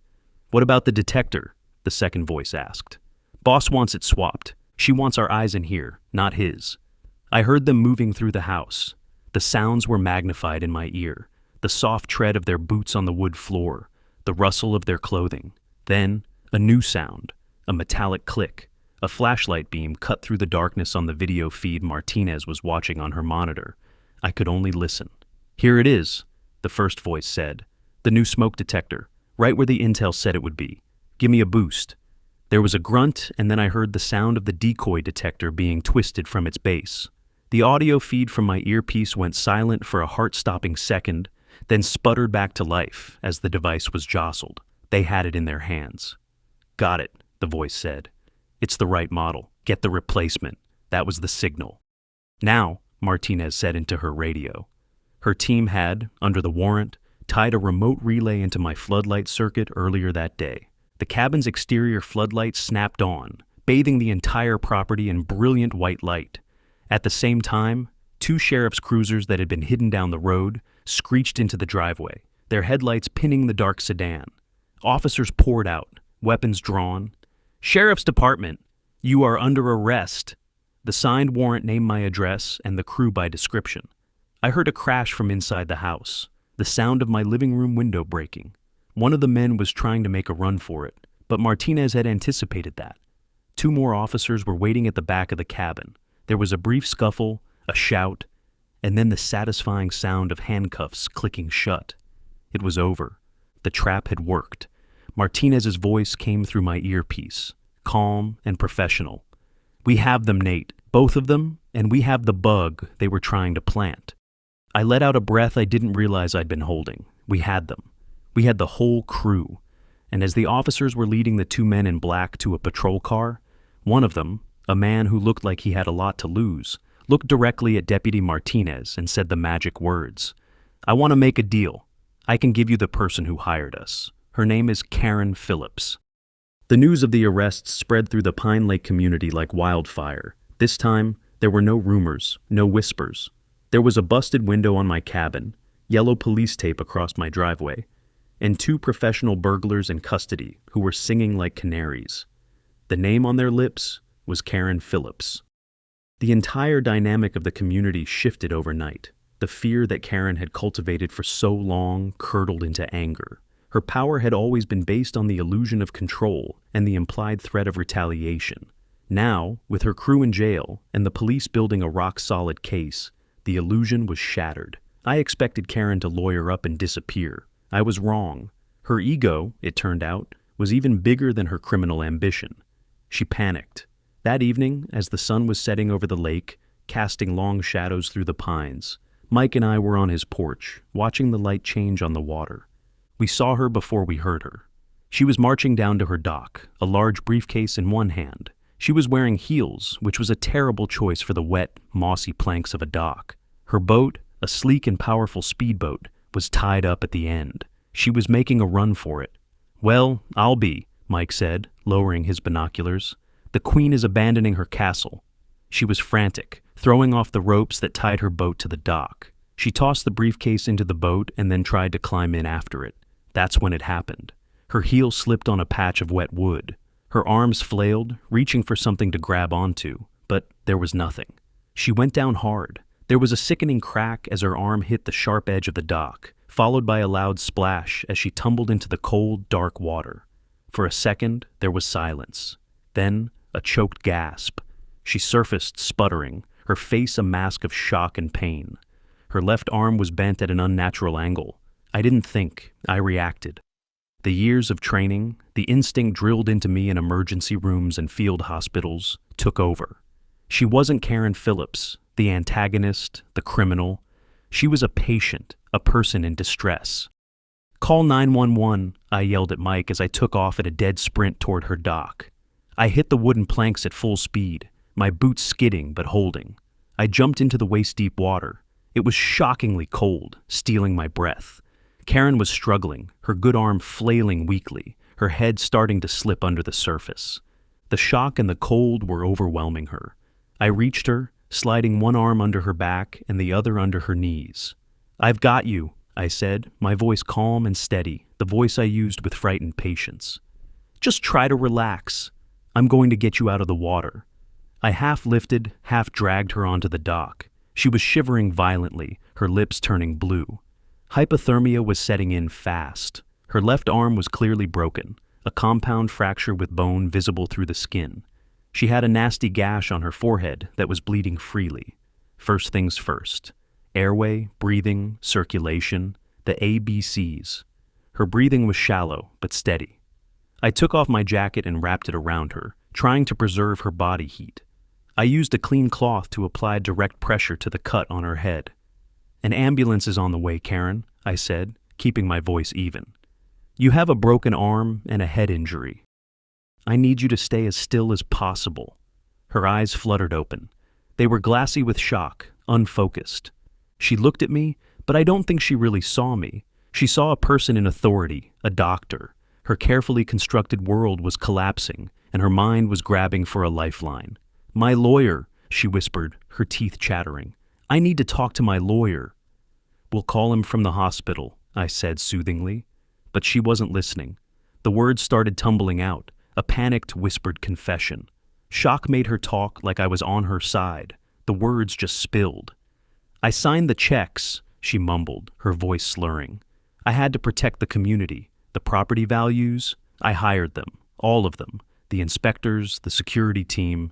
"What about the detector?" the second voice asked. "Boss wants it swapped. She wants our eyes in here, not his." I heard them moving through the house. The sounds were magnified in my ear. The soft tread of their boots on the wood floor, the rustle of their clothing. Then, a new sound, a metallic click. A flashlight beam cut through the darkness on the video feed Martinez was watching on her monitor. I could only listen. "Here it is," the first voice said. "The new smoke detector, right where the intel said it would be. Give me a boost." There was a grunt, and then I heard the sound of the decoy detector being twisted from its base. The audio feed from my earpiece went silent for a heart-stopping second, then sputtered back to life as the device was jostled. They had it in their hands. "Got it," the voice said. "It's the right model. Get the replacement." That was the signal. "Now," Martinez said into her radio. Her team had, under the warrant, tied a remote relay into my floodlight circuit earlier that day. The cabin's exterior floodlights snapped on, bathing the entire property in brilliant white light. At the same time, 2 sheriff's cruisers that had been hidden down the road screeched into the driveway, their headlights pinning the dark sedan. Officers poured out, weapons drawn. "Sheriff's Department, you are under arrest." The signed warrant named my address and the crew by description. I heard a crash from inside the house, the sound of my living room window breaking. One of the men was trying to make a run for it, but Martinez had anticipated that. 2 more officers were waiting at the back of the cabin. There was a brief scuffle, a shout, and then the satisfying sound of handcuffs clicking shut. It was over. The trap had worked. Martinez's voice came through my earpiece, calm and professional. "We have them, Nate, both of them, and we have the bug they were trying to plant." I let out a breath I didn't realize I'd been holding. We had them. We had the whole crew. And as the officers were leading the 2 men in black to a patrol car, one of them, a man who looked like he had a lot to lose, looked directly at Deputy Martinez and said the magic words. "I want to make a deal. I can give you the person who hired us. Her name is Karen Phillips." The news of the arrests spread through the Pine Lake community like wildfire. This time, there were no rumors, no whispers. There was a busted window on my cabin, yellow police tape across my driveway, and 2 professional burglars in custody who were singing like canaries. The name on their lips was Karen Phillips. The entire dynamic of the community shifted overnight. The fear that Karen had cultivated for so long curdled into anger. Her power had always been based on the illusion of control and the implied threat of retaliation. Now, with her crew in jail and the police building a rock-solid case, the illusion was shattered. I expected Karen to lawyer up and disappear. I was wrong. Her ego, it turned out, was even bigger than her criminal ambition. She panicked. That evening, as the sun was setting over the lake, casting long shadows through the pines, Mike and I were on his porch, watching the light change on the water. We saw her before we heard her. She was marching down to her dock, a large briefcase in one hand. She was wearing heels, which was a terrible choice for the wet, mossy planks of a dock. Her boat, a sleek and powerful speedboat, was tied up at the end. She was making a run for it. "Well, I'll be," Mike said, lowering his binoculars. "The Queen is abandoning her castle." She was frantic, throwing off the ropes that tied her boat to the dock. She tossed the briefcase into the boat and then tried to climb in after it. That's when it happened. Her heel slipped on a patch of wet wood. Her arms flailed, reaching for something to grab onto, but there was nothing. She went down hard. There was a sickening crack as her arm hit the sharp edge of the dock, followed by a loud splash as she tumbled into the cold, dark water. For a second, there was silence. Then, a choked gasp. She surfaced, sputtering, her face a mask of shock and pain. Her left arm was bent at an unnatural angle. I didn't think, I reacted. The years of training, the instinct drilled into me in emergency rooms and field hospitals, took over. She wasn't Karen Phillips, the antagonist, the criminal. She was a patient, a person in distress. "Call 911, I yelled at Mike as I took off at a dead sprint toward her dock. I hit the wooden planks at full speed, my boots skidding but holding. I jumped into the waist-deep water. It was shockingly cold, stealing my breath. Karen was struggling, her good arm flailing weakly, her head starting to slip under the surface. The shock and the cold were overwhelming her. I reached her, sliding one arm under her back and the other under her knees. "I've got you," I said, my voice calm and steady, the voice I used with frightened patience. "Just try to relax. I'm going to get you out of the water." I half lifted, half dragged her onto the dock. She was shivering violently, her lips turning blue. Hypothermia was setting in fast. Her left arm was clearly broken, a compound fracture with bone visible through the skin. She had a nasty gash on her forehead that was bleeding freely. First things first. Airway, breathing, circulation, the ABCs. Her breathing was shallow but steady. I took off my jacket and wrapped it around her, trying to preserve her body heat. I used a clean cloth to apply direct pressure to the cut on her head. "An ambulance is on the way, Karen," I said, keeping my voice even. "You have a broken arm and a head injury. I need you to stay as still as possible." Her eyes fluttered open. They were glassy with shock, unfocused. She looked at me, but I don't think she really saw me. She saw a person in authority, a doctor. Her carefully constructed world was collapsing, and her mind was grabbing for a lifeline. "My lawyer," she whispered, her teeth chattering. "I need to talk to my lawyer." "We'll call him from the hospital," I said soothingly. But she wasn't listening. The words started tumbling out, a panicked, whispered confession. Shock made her talk like I was on her side. The words just spilled. "I signed the checks," she mumbled, her voice slurring. "I had to protect the community, the property values. I hired them, all of them, the inspectors, the security team.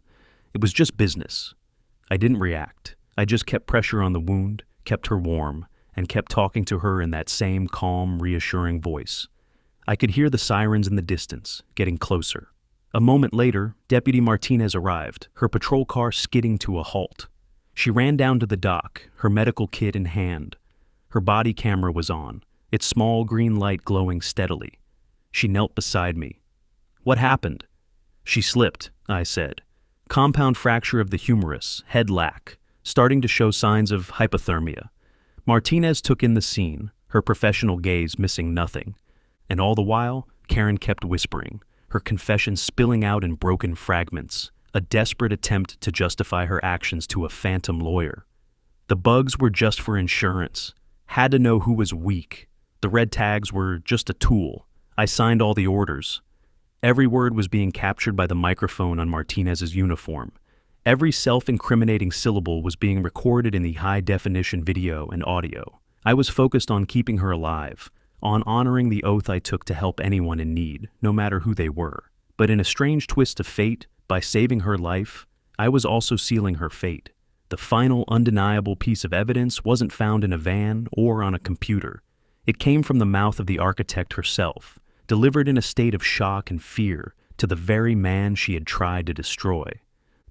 It was just business." I didn't react. I just kept pressure on the wound, kept her warm, and kept talking to her in that same calm, reassuring voice. I could hear the sirens in the distance, getting closer. A moment later, Deputy Martinez arrived, her patrol car skidding to a halt. She ran down to the dock, her medical kit in hand. Her body camera was on, its small green light glowing steadily. She knelt beside me. "What happened?" "She slipped," I said. "Compound fracture of the humerus, head lac, starting to show signs of hypothermia." Martinez took in the scene, her professional gaze missing nothing. And all the while, Karen kept whispering, her confession spilling out in broken fragments, a desperate attempt to justify her actions to a phantom lawyer. The bugs were just for insurance. Had to know who was weak. The red tags were just a tool. I signed all the orders. Every word was being captured by the microphone on Martinez's uniform. Every self-incriminating syllable was being recorded in the high-definition video and audio. I was focused on keeping her alive, on honoring the oath I took to help anyone in need, no matter who they were. But in a strange twist of fate, by saving her life, I was also sealing her fate. The final undeniable piece of evidence wasn't found in a van or on a computer. It came from the mouth of the architect herself, delivered in a state of shock and fear to the very man she had tried to destroy.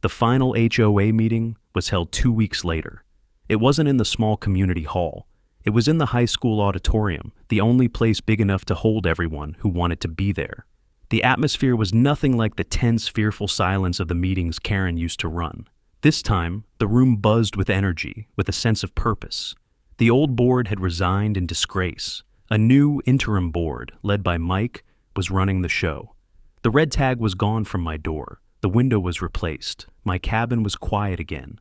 The final HOA meeting was held 2 weeks later. It wasn't in the small community hall. It was in the high school auditorium, the only place big enough to hold everyone who wanted to be there. The atmosphere was nothing like the tense, fearful silence of the meetings Karen used to run. This time, the room buzzed with energy, with a sense of purpose. The old board had resigned in disgrace. A new interim board, led by Mike, was running the show. The red tag was gone from my door. The window was replaced. My cabin was quiet again.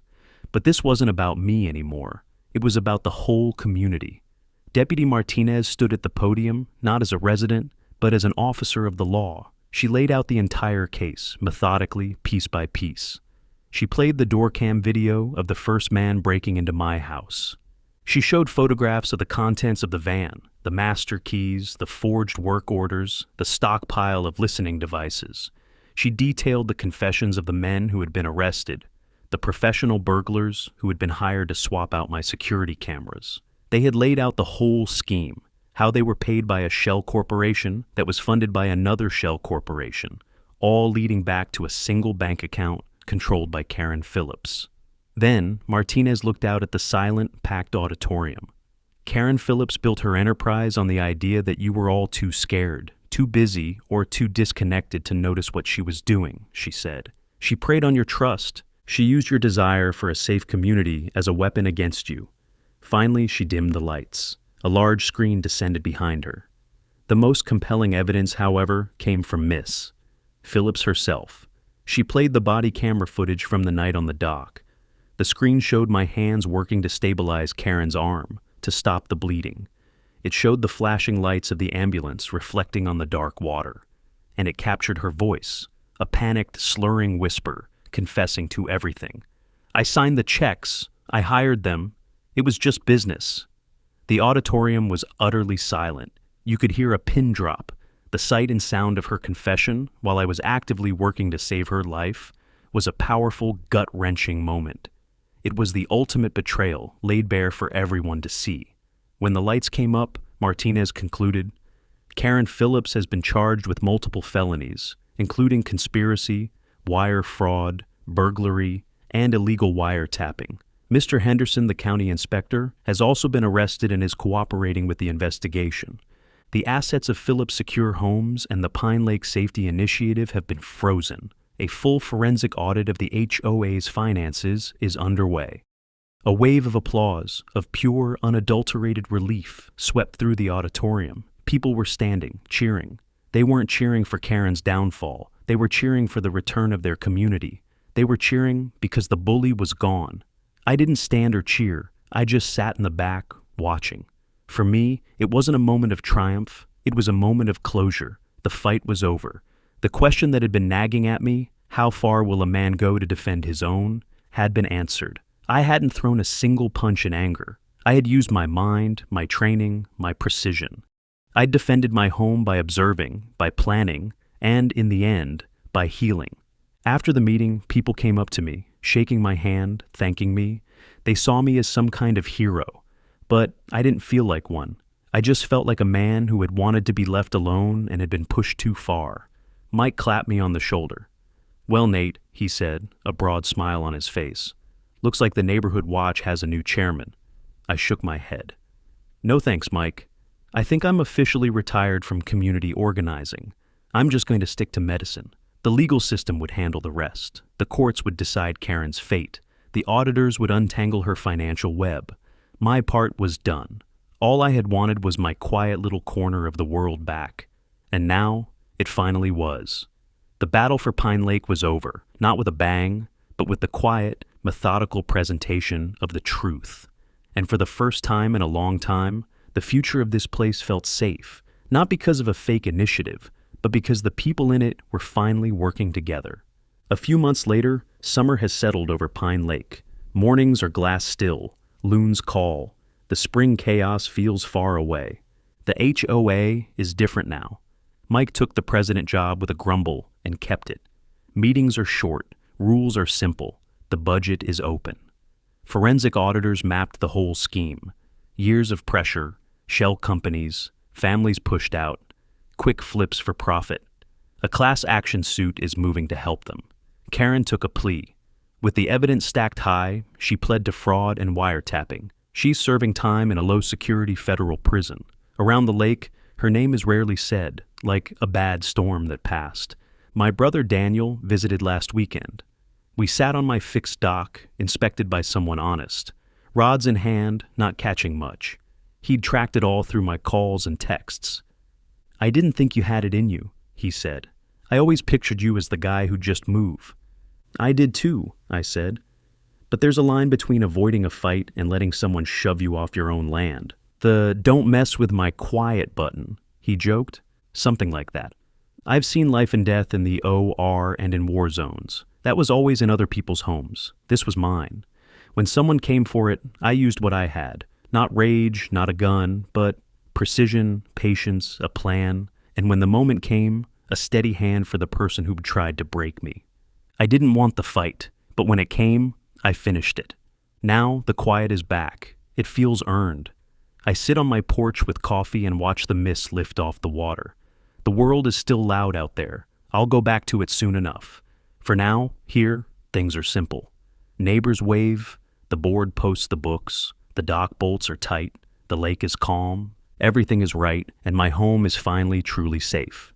But this wasn't about me anymore. It was about the whole community. Deputy Martinez stood at the podium, not as a resident, but as an officer of the law. She laid out the entire case, methodically, piece by piece. She played the door cam video of the first man breaking into my house. She showed photographs of the contents of the van, the master keys, the forged work orders, the stockpile of listening devices. She detailed the confessions of the men who had been arrested, the the professional burglars who had been hired to swap out my security cameras. They had laid out the whole scheme, how they were paid by a shell corporation that was funded by another shell corporation, all leading back to a single bank account controlled by Karen Phillips. Then, Martinez looked out at the silent, packed auditorium. Karen Phillips built her enterprise on the idea that you were all too scared, too busy, or too disconnected to notice what she was doing, she said. She preyed on your trust. She used your desire for a safe community as a weapon against you. Finally, she dimmed the lights. A large screen descended behind her. The most compelling evidence, however, came from Miss Phillips herself. She played the body camera footage from the night on the dock. The screen showed my hands working to stabilize Karen's arm, to stop the bleeding. It showed the flashing lights of the ambulance reflecting on the dark water. And it captured her voice, a panicked, slurring whisper, confessing to everything. I signed the checks. I hired them. It was just business. The auditorium was utterly silent. You could hear a pin drop. The sight and sound of her confession, while I was actively working to save her life, was a powerful, gut-wrenching moment. It was the ultimate betrayal laid bare for everyone to see. When the lights came up, Martinez concluded, Karen Phillips has been charged with multiple felonies, including conspiracy, wire fraud, burglary, and illegal wiretapping. Mr. Henderson, the county inspector, has also been arrested and is cooperating with the investigation. The assets of Phillips Secure Homes and the Pine Lake Safety Initiative have been frozen. A full forensic audit of the HOA's finances is underway. A wave of applause, of pure, unadulterated relief, swept through the auditorium. People were standing, cheering. They weren't cheering for Karen's downfall. They were cheering for the return of their community. They were cheering because the bully was gone. I didn't stand or cheer. I just sat in the back, watching. For me, it wasn't a moment of triumph. It was a moment of closure. The fight was over. The question that had been nagging at me, how far will a man go to defend his own, had been answered. I hadn't thrown a single punch in anger. I had used my mind, my training, my precision. I'd defended my home by observing, by planning, and, in the end, by healing. After the meeting, people came up to me, shaking my hand, thanking me. They saw me as some kind of hero. But I didn't feel like one. I just felt like a man who had wanted to be left alone and had been pushed too far. Mike clapped me on the shoulder. Well, Nate, he said, a broad smile on his face. Looks like the neighborhood watch has a new chairman. I shook my head. No thanks, Mike. I think I'm officially retired from community organizing. I'm just going to stick to medicine. The legal system would handle the rest. The courts would decide Karen's fate. The auditors would untangle her financial web. My part was done. All I had wanted was my quiet little corner of the world back. And now, it finally was. The battle for Pine Lake was over, not with a bang, but with the quiet, methodical presentation of the truth. And for the first time in a long time, the future of this place felt safe, not because of a fake initiative, but because the people in it were finally working together. A few months later, summer has settled over Pine Lake. Mornings are glass still, loons call. The spring chaos feels far away. The HOA is different now. Mike took the president job with a grumble and kept it. Meetings are short, rules are simple, the budget is open. Forensic auditors mapped the whole scheme. Years of pressure, shell companies, families pushed out, quick flips for profit. A class action suit is moving to help them. Karen took a plea. With the evidence stacked high, she pled to fraud and wiretapping. She's serving time in a low-security federal prison. Around the lake, her name is rarely said, like a bad storm that passed. My brother Daniel visited last weekend. We sat on my fixed dock, inspected by someone honest. Rods in hand, not catching much. He'd tracked it all through my calls and texts. I didn't think you had it in you, he said. I always pictured you as the guy who'd just move. I did too, I said. But there's a line between avoiding a fight and letting someone shove you off your own land. The "don't mess with my quiet" button, he joked. Something like that. I've seen life and death in the OR and in war zones. That was always in other people's homes. This was mine. When someone came for it, I used what I had. Not rage, not a gun, but precision, patience, a plan, and when the moment came, a steady hand for the person who'd tried to break me. I didn't want the fight, but when it came, I finished it. Now the quiet is back. It feels earned. I sit on my porch with coffee and watch the mist lift off the water. The world is still loud out there. I'll go back to it soon enough. For now, here, things are simple. Neighbors wave, the board posts the books, the dock bolts are tight, the lake is calm, everything is right, and my home is finally truly safe.